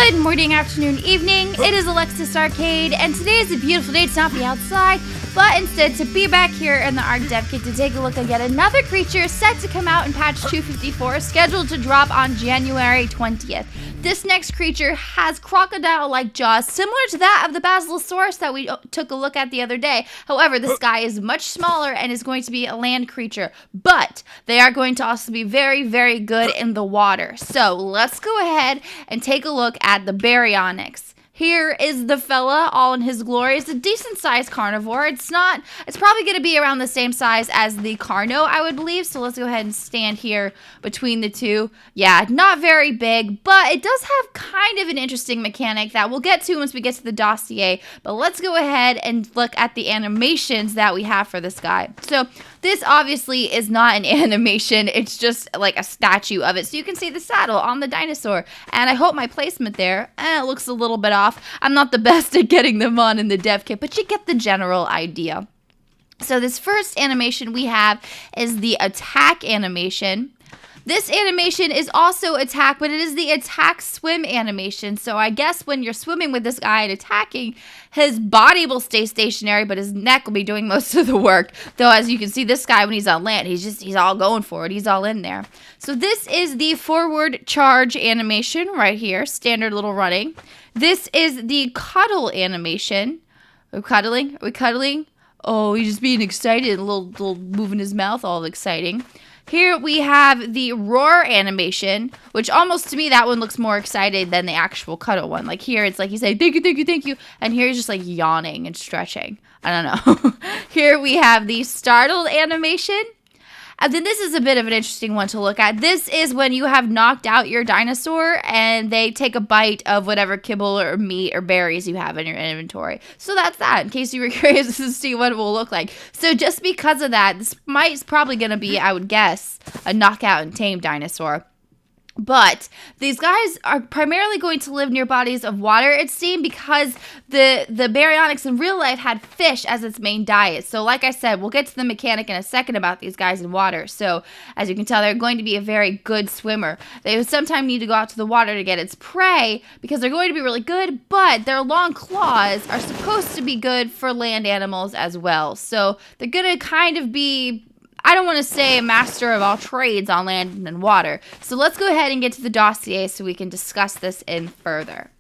Good morning, afternoon, evening. It is Alexis Arcade, and today is a beautiful day to not be outside, but instead to be back here in the ARK dev kit to take a look at yet another creature set to come out in patch 254, scheduled to drop on January 20th. This next creature has crocodile-like jaws, similar to that of the Basilosaurus that we took a look at the other day. However, this guy is much smaller and is going to be a land creature, but they are going to also be very, very good in the water. So let's go ahead and take a look at the Baryonyx. Here is the fella, all in his glory. It's a decent-sized carnivore. It's probably going to be around the same size as the Carno, I would believe. So let's go ahead and stand here between the two. Yeah, not very big, but it does have kind of an interesting mechanic that we'll get to once we get to the dossier. But let's go ahead and look at the animations that we have for this guy. So this obviously is not an animation. It's just like a statue of it. So you can see the saddle on the dinosaur. And I hope my placement there, it looks a little bit off. I'm not the best at getting them on in the dev kit, but you get the general idea. So this first animation we have is the attack animation. This animation is also attack, but it is the attack swim animation. So I guess when you're swimming with this guy and attacking, his body will stay stationary, but his neck will be doing most of the work. Though, as you can see, this guy, when he's on land, he's all going for it. He's all in there. So this is the forward charge animation right here, standard little running. This is the cuddle animation. Are we cuddling? Are we cuddling? Oh, he's just being excited, a little moving his mouth, all exciting. Here we have the roar animation, which almost to me, that one looks more excited than the actual cuddle one. Like here, it's like he's saying, thank you, thank you, thank you. And here he's just like yawning and stretching. I don't know. Here we have the startled animation. And then this is a bit of an interesting one to look at. This is when you have knocked out your dinosaur and they take a bite of whatever kibble or meat or berries you have in your inventory. So that's that, in case you were curious to see what it will look like. So just because of that, this is probably going to be, I would guess, a knockout and tame dinosaur. But these guys are primarily going to live near bodies of water, it seemed, because the Baryonyx in real life had fish as its main diet. So like I said, we'll get to the mechanic in a second about these guys in water. So as you can tell, they're going to be a very good swimmer. They sometimes need to go out to the water to get its prey because they're going to be really good, but their long claws are supposed to be good for land animals as well. So they're going to kind of be, I don't want to say a master of all trades on land and water. So let's go ahead and get to the dossier so we can discuss this in further.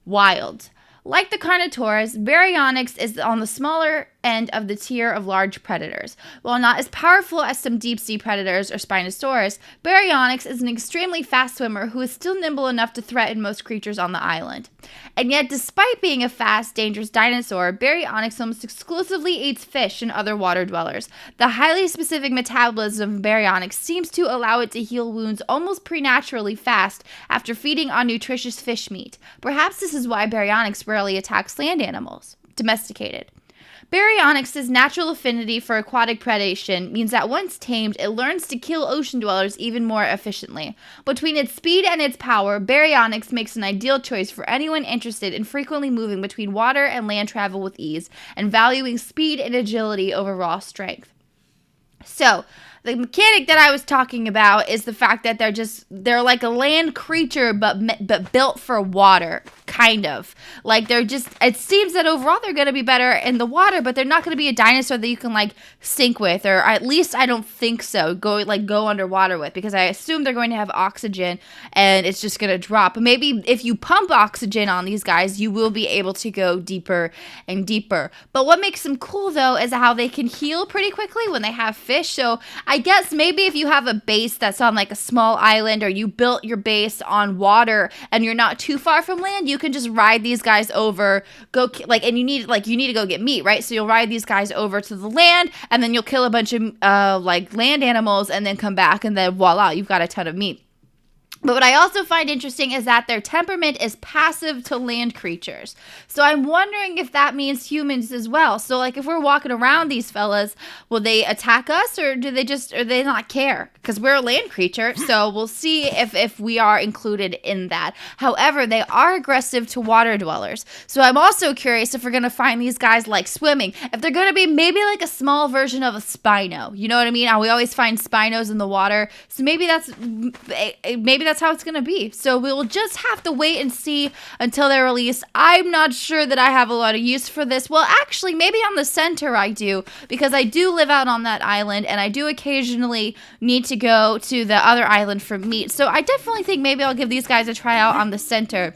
Wild. Like the Carnotaurus, Baryonyx is on the smaller end of the tier of large predators. While not as powerful as some deep-sea predators or Spinosaurus, Baryonyx is an extremely fast swimmer who is still nimble enough to threaten most creatures on the island. And yet, despite being a fast, dangerous dinosaur, Baryonyx almost exclusively eats fish and other water dwellers. The highly specific metabolism of Baryonyx seems to allow it to heal wounds almost preternaturally fast after feeding on nutritious fish meat. Perhaps this is why Baryonyx rarely attacks land animals. Domesticated. Baryonyx's natural affinity for aquatic predation means that once tamed, it learns to kill ocean dwellers even more efficiently. Between its speed and its power, Baryonyx makes an ideal choice for anyone interested in frequently moving between water and land travel with ease, and valuing speed and agility over raw strength. So, the mechanic that I was talking about is the fact that they're like a land creature, but built for water, kind of. Like it seems that overall they're going to be better in the water, but they're not going to be a dinosaur that you can like sink with, or at least I don't think so, go underwater with, because I assume they're going to have oxygen and it's just going to drop. Maybe if you pump oxygen on these guys, you will be able to go deeper and deeper. But what makes them cool though is how they can heal pretty quickly when they have fish. So I guess maybe if you have a base that's on like a small island, or you built your base on water and you're not too far from land, you can just ride these guys over, and you need to go get meat, right? So you'll ride these guys over to the land, and then you'll kill a bunch of land animals, and then come back, and then voila, you've got a ton of meat. But what I also find interesting is that their temperament is passive to land creatures. So I'm wondering if that means humans as well. So like if we're walking around these fellas, will they attack us, or do they not care? Because we're a land creature, so we'll see if we are included in that. However, they are aggressive to water dwellers. So I'm also curious if we're going to find these guys like swimming. If they're going to be maybe like a small version of a Spino. You know what I mean? We always find Spinos in the water. So maybe that's that's how it's going to be. So we'll just have to wait and see until they're released. I'm not sure that I have a lot of use for this. Well, actually, maybe on the center I do, because I do live out on that island, and I do occasionally need to go to the other island for meat. So I definitely think maybe I'll give these guys a try out on the center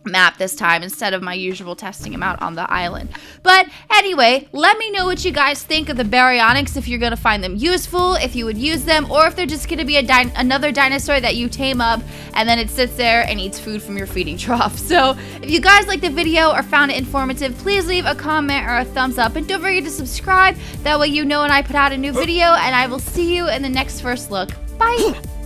map this time instead of my usual testing them out on the island. But anyway, let me know what you guys think of the Baryonyx, if you're going to find them useful, if you would use them, or if they're just going to be another dinosaur that you tame up and then it sits there and eats food from your feeding trough. So if you guys liked the video or found it informative, please leave a comment or a thumbs up, and don't forget to subscribe. That way you know when I put out a new video, and I will see you in the next first look. Bye!